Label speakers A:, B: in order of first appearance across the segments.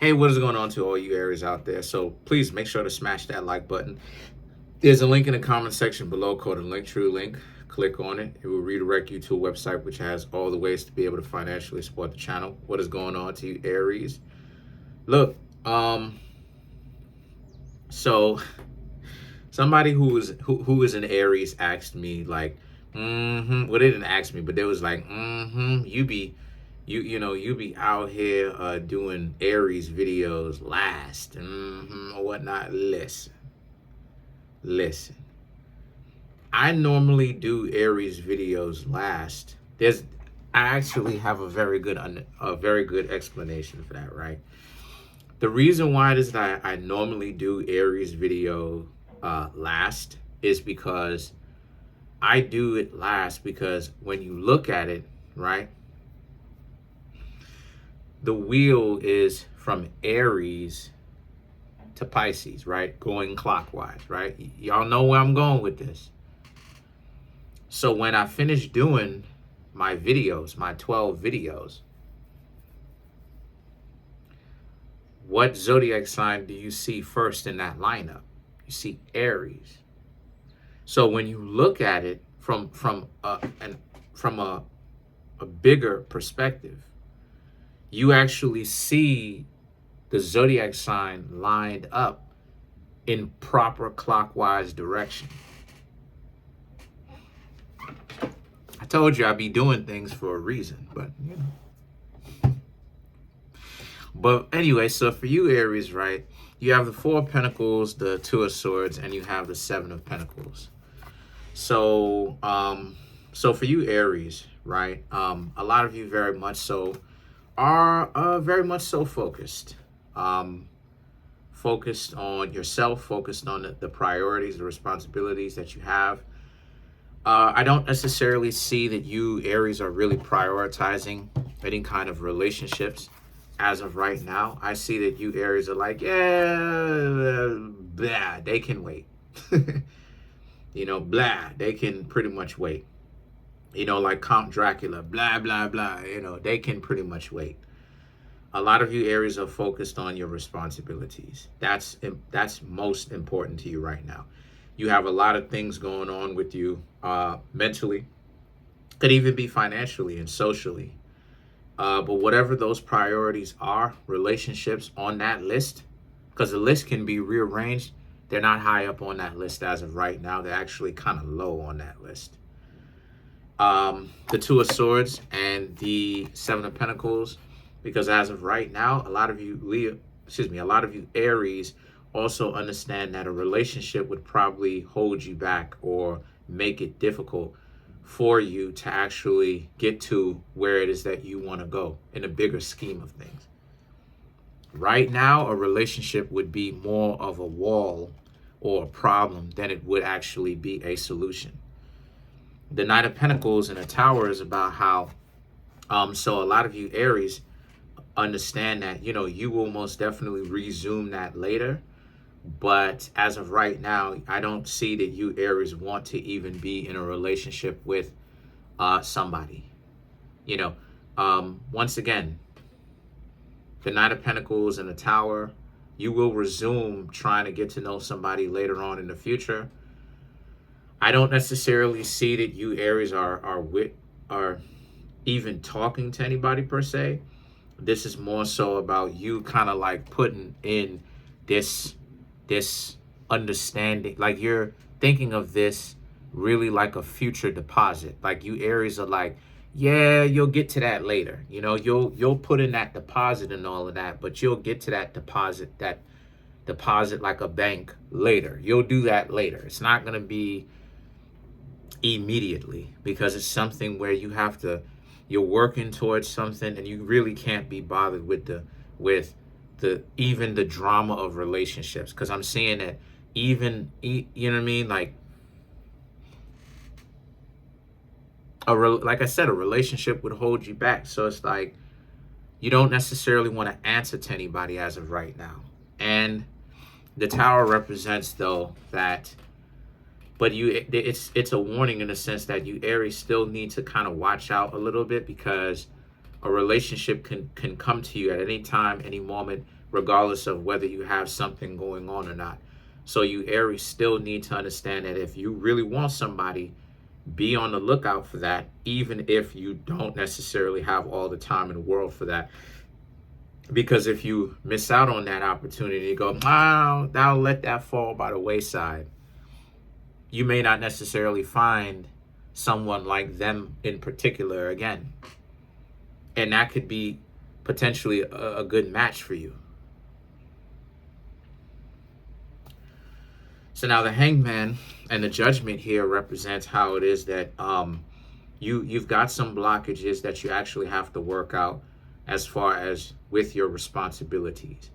A: Hey, what is going on to all you Aries out there? So please make sure to smash that like button. There's a link in the comment section below called a Linktree link. Click on it. It will redirect you to a website which has all the ways to be able to financially support the channel. What is going on to you Aries? Look, so somebody who is an Aries asked me like, well, they didn't ask me, but they was like, you be out here doing Aries videos last, or whatnot. Listen. I normally do Aries videos last. I actually have a very good explanation for that, right? The reason why it is that I normally do Aries video last is because I do it last because when you look at it, right, the wheel is from Aries to Pisces, right, going clockwise, right? Y'all know where I'm going with this. So when I finish doing my videos, my 12 videos, what zodiac sign do you see first in that lineup? You see Aries. So when you look at it from a bigger perspective, you actually see the zodiac sign lined up in proper clockwise direction. I told you I'd be doing things for a reason, but you know. But anyway, so for you Aries, right, you have the Four of Pentacles, the Two of Swords, and you have the Seven of Pentacles. So for you Aries, right, a lot of you very much so are very much so focused. Focused on yourself, focused on the priorities, the responsibilities that you have. I don't necessarily see that you Aries are really prioritizing any kind of relationships as of right now. I see that you Aries are like, yeah, blah, they can wait. You know, blah, they can pretty much wait. You know, like Count Dracula, blah, blah, blah, you know, they can pretty much wait. A lot of you Aries are focused on your responsibilities. That's most important to you right now. You have a lot of things going on with you mentally. Could even be financially and socially. But whatever those priorities are, relationships on that list, because the list can be rearranged. They're not high up on that list as of right now. They're actually kind of low on that list. The Two of Swords and the Seven of Pentacles, because as of right now, a lot of you Aries also understand that a relationship would probably hold you back or make it difficult for you to actually get to where it is that you want to go in a bigger scheme of things. Right now, a relationship would be more of a wall or a problem than it would actually be a solution. The Knight of Pentacles and the Tower is about how, so a lot of you Aries understand that, you know, you will most definitely resume that later. But as of right now, I don't see that you Aries want to even be in a relationship with somebody. You know, once again, the Knight of Pentacles and the Tower, you will resume trying to get to know somebody later on in the future. I don't necessarily see that you Aries are even talking to anybody per se. This is more so about you kind of like putting in this understanding, like you're thinking of this really like a future deposit. Like you Aries are like, yeah, you'll get to that later. You know, you'll put in that deposit and all of that, but you'll get to that deposit like a bank later. You'll do that later. It's not going to be immediately because it's something where you're working towards something and you really can't be bothered with even the drama of relationships, because I'm seeing that even, you know what I mean, like like I said, a relationship would hold you back. So it's like you don't necessarily want to answer to anybody as of right now. And the Tower represents though that, but it's a warning in the sense that you Aries still need to kind of watch out a little bit, because A relationship can come to you at any time, any moment, regardless of whether you have something going on or not. So you Aries still need to understand that if you really want somebody, be on the lookout for that, even if you don't necessarily have all the time in the world for that. Because if you miss out on that opportunity, you go, I'll let that fall by the wayside. You may not necessarily find someone like them in particular again. And that could be potentially a good match for you. So now the Hangman and the Judgment here represents how it is that you've got some blockages that you actually have to work out as far as with your responsibilities.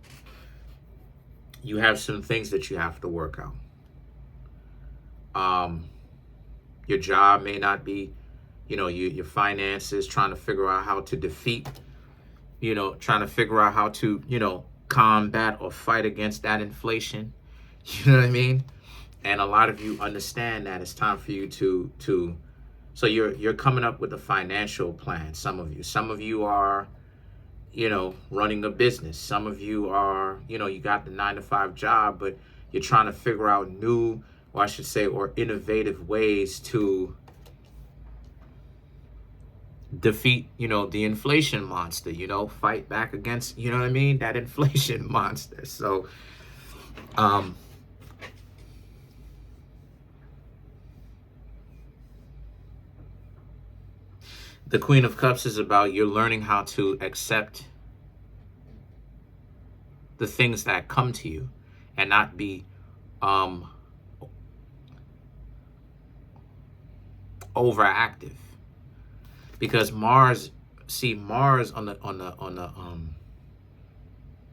A: You have some things that you have to work out. Your job may not be, your finances, trying to figure out how to defeat, trying to figure out how to, combat or fight against that inflation. You know what I mean? And a lot of you understand that it's time for you to so you're coming up with a financial plan. Some of you are, running a business. Some of you are, you got the 9-to-5 job, but you're trying to figure out new, or I should say, or innovative ways to defeat, the inflation monster, fight back against, that inflation monster. So, the Queen of Cups is about you're learning how to accept the things that come to you and not be overactive. Because Mars on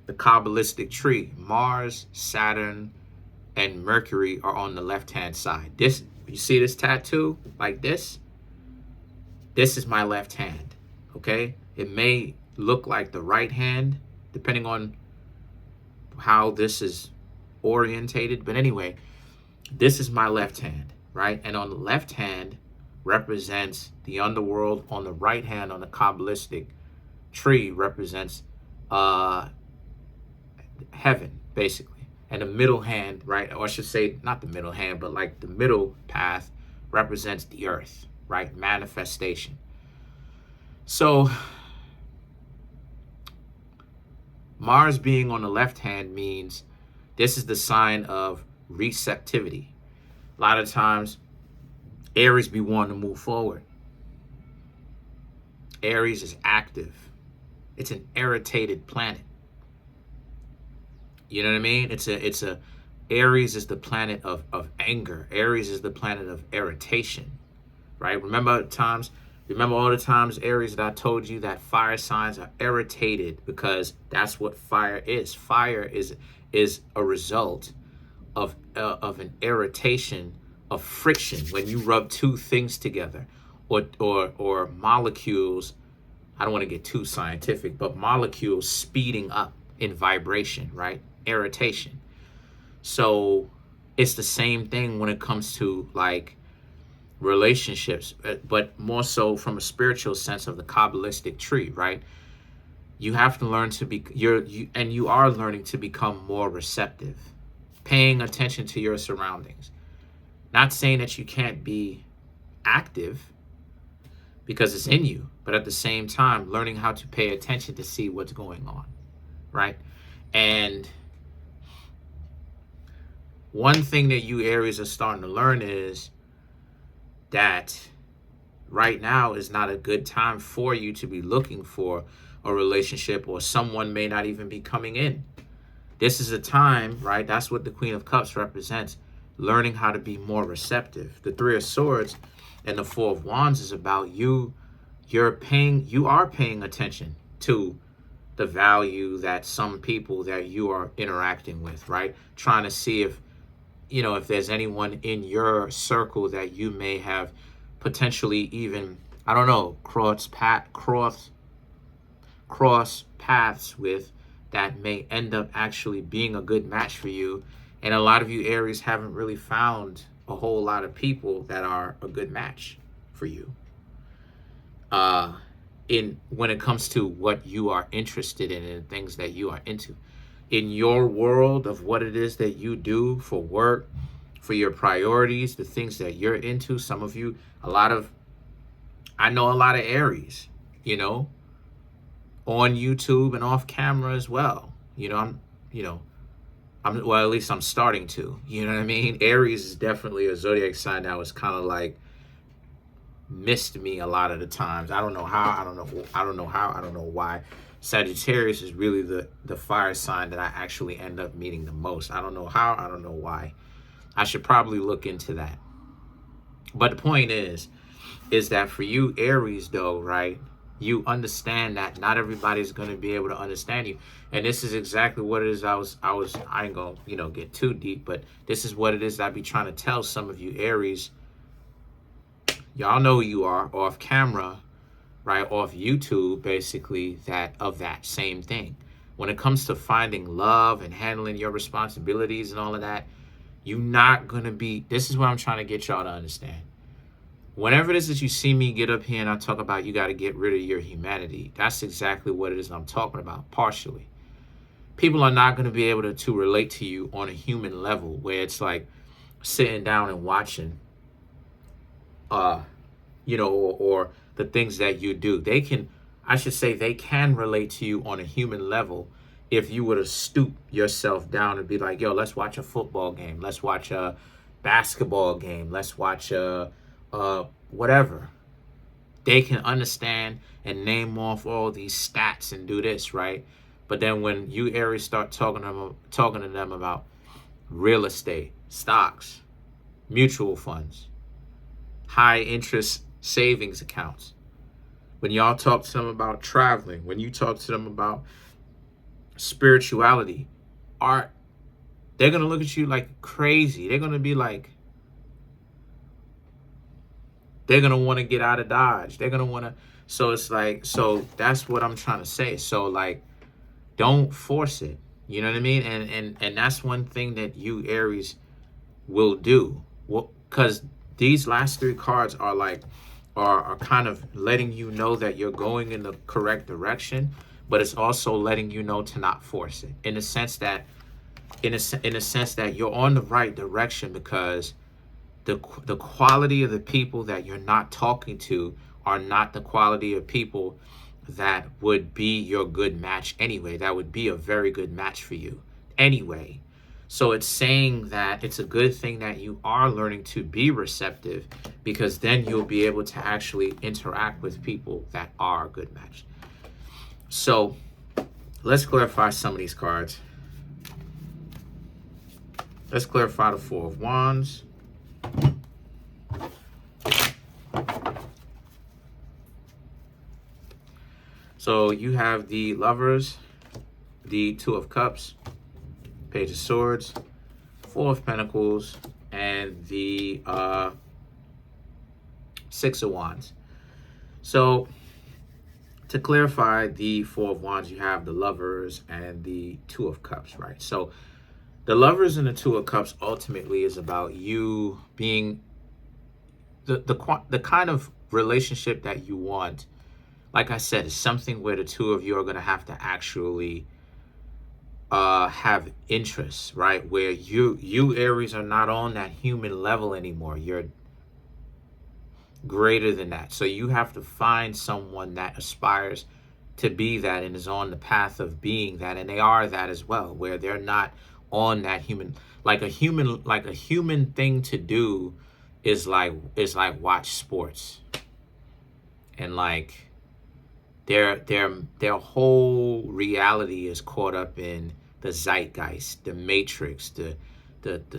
A: the Kabbalistic tree, Mars, Saturn, and Mercury are on the left-hand side. This, you see this tattoo like this? This is my left hand, okay? It may look like the right hand, depending on how this is orientated. But anyway, this is my left hand, right? And on the left hand represents the underworld. On the right hand, on the Kabbalistic tree, represents heaven, basically. And the middle hand, right? Or I should say, not the middle hand, but like the middle path represents the earth, right? Manifestation. So Mars being on the left hand means this is the sign of receptivity. A lot of times Aries be wanting to move forward. Aries is active. It's an irritated planet. You know what I mean? Aries is the planet of anger. Aries is the planet of irritation, right? Remember all the times, Aries, that I told you that fire signs are irritated, because that's what fire is. Fire is a result of an irritation, of friction, when you rub two things together, or molecules. I don't want to get too scientific, but molecules speeding up in vibration, right? Irritation. So it's the same thing when it comes to like relationships, but more so from a spiritual sense of the Kabbalistic tree, right? You have to learn to be, you are learning to become more receptive, paying attention to your surroundings. Not saying that you can't be active, because it's in you, but at the same time, learning how to pay attention to see what's going on, right? And one thing that you Aries are starting to learn is that right now is not a good time for you to be looking for a relationship, or someone may not even be coming in. This is a time, right? That's what the Queen of Cups represents, learning how to be more receptive. The Three of Swords and the Four of Wands is about you are paying attention to the value that some people that you are interacting with, right? Trying to see if there's anyone in your circle that you may have potentially even, I don't know, cross paths with, that may end up actually being a good match for you. And a lot of you Aries haven't really found a whole lot of people that are a good match for you. in when it comes to what you are interested in and things that you are into. In your world of what it is that you do for work, for your priorities, the things that you're into, some of you, I know a lot of Aries, you know, on YouTube and off camera as well. You know, well, at least I'm starting to, you know what I mean? Aries is definitely a zodiac sign that was kind of like missed me a lot of the times. I don't know how, I don't know why. Sagittarius is really the fire sign that I actually end up meeting the most. I don't know how, I don't know why. I should probably look into that. But the point is that for you Aries though, right? You understand that not everybody's going to be able to understand you. And this is exactly what it is. I ain't going to, get too deep, but this is what it is I be trying to tell some of you Aries. Y'all know who you are off camera, right? Off YouTube, basically, that same thing. When it comes to finding love and handling your responsibilities and all of that, you're not going to be, this is what I'm trying to get y'all to understand. Whenever it is that you see me get up here and I talk about you got to get rid of your humanity, that's exactly what it is I'm talking about, partially. People are not going to be able to relate to you on a human level where it's like sitting down and watching, or the things that you do. They can relate to you on a human level if you were to stoop yourself down and be like, yo, let's watch a football game. Let's watch a basketball game. Let's watch whatever. They can understand and name off all these stats and do this, right? But then when you Aries start talking to them about real estate, stocks, mutual funds, high interest savings accounts, when y'all talk to them about traveling, when you talk to them about spirituality, art, they're going to look at you like crazy. They're going to be like, they're going to want to get out of Dodge. They're going to want to. So it's like, so that's what I'm trying to say. So like, don't force it. You know what I mean? And that's one thing that you Aries will do. Well, because these last three cards are like, are kind of letting you know that you're going in the correct direction, but it's also letting you know to not force it. In a sense that you're on the right direction, because the quality of the people that you're not talking to are not the quality of people that would be your good match anyway. That would be a very good match for you anyway. So it's saying that it's a good thing that you are learning to be receptive, because then you'll be able to actually interact with people that are a good match. So let's clarify some of these cards. Let's clarify the Four of Wands. So you have the Lovers, the Two of Cups, Page of Swords, Four of Pentacles, and the Six of Wands. So to clarify the Four of Wands, you have the Lovers and the Two of Cups, right? So the Lovers and the Two of Cups ultimately is about you being the kind of relationship that you want. Like I said, it's something where the two of you are going to have to actually have interests, right? Where you Aries are not on that human level anymore. You're greater than that. So you have to find someone that aspires to be that and is on the path of being that, and they are that as well, where they're not on that human, like a human thing to do is like watch sports, and like their whole reality is caught up in the zeitgeist, the matrix, the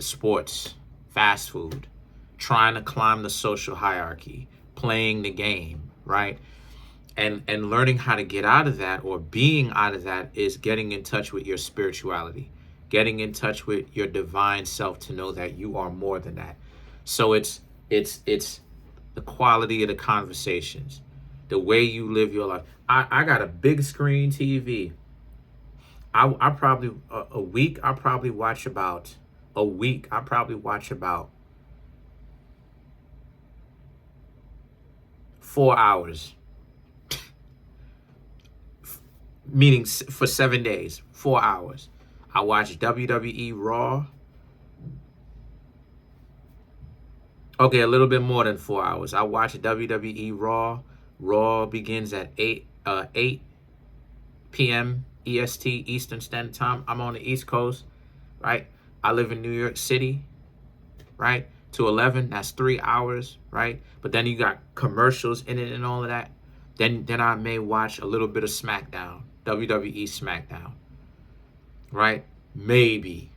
A: sports, fast food, trying to climb the social hierarchy, playing the game, right? And learning how to get out of that, or being out of that, is getting in touch with your spirituality, getting in touch with your divine self to know that you are more than that. So it's the quality of the conversations, the way you live your life. I got a big screen TV. I probably a week I probably watch about 4 hours. meaning for 7 days, 4 hours. I watch WWE Raw. Okay, a little bit more than 4 hours. I watch WWE Raw. Raw begins at 8 p.m. EST, Eastern Standard Time. I'm on the East Coast, right? I live in New York City, right? To 11, that's 3 hours, right? But then you got commercials in it and all of that. Then I may watch a little bit of SmackDown, WWE SmackDown, right? Maybe.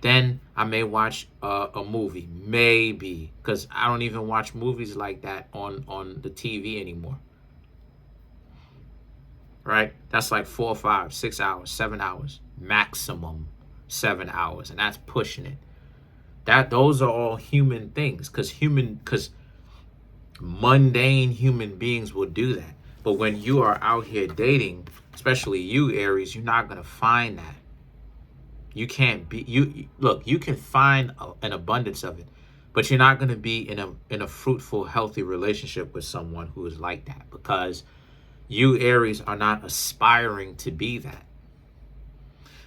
A: Then I may watch a movie, maybe, because I don't even watch movies like that on the TV anymore, right? That's like 4, 5, 6 hours, 7 hours, maximum 7 hours, and that's pushing it. Those are all human things, because mundane human beings will do that. But when you are out here dating, especially you, Aries, you're not gonna find that. You can't be look, you can find an abundance of it, but you're not going to be in a fruitful, healthy relationship with someone who is like that, because you, Aries, are not aspiring to be that.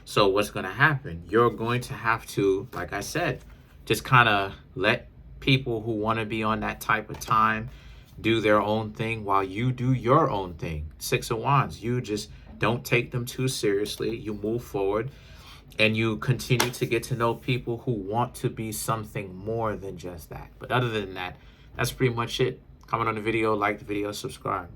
A: So what's going to happen? You're going to have to, like I said, just kind of let people who want to be on that type of time do their own thing while you do your own thing. 6 of Wands, you just don't take them too seriously. You move forward. And you continue to get to know people who want to be something more than just that. But other than that, that's pretty much it. Comment on the video, like the video, subscribe.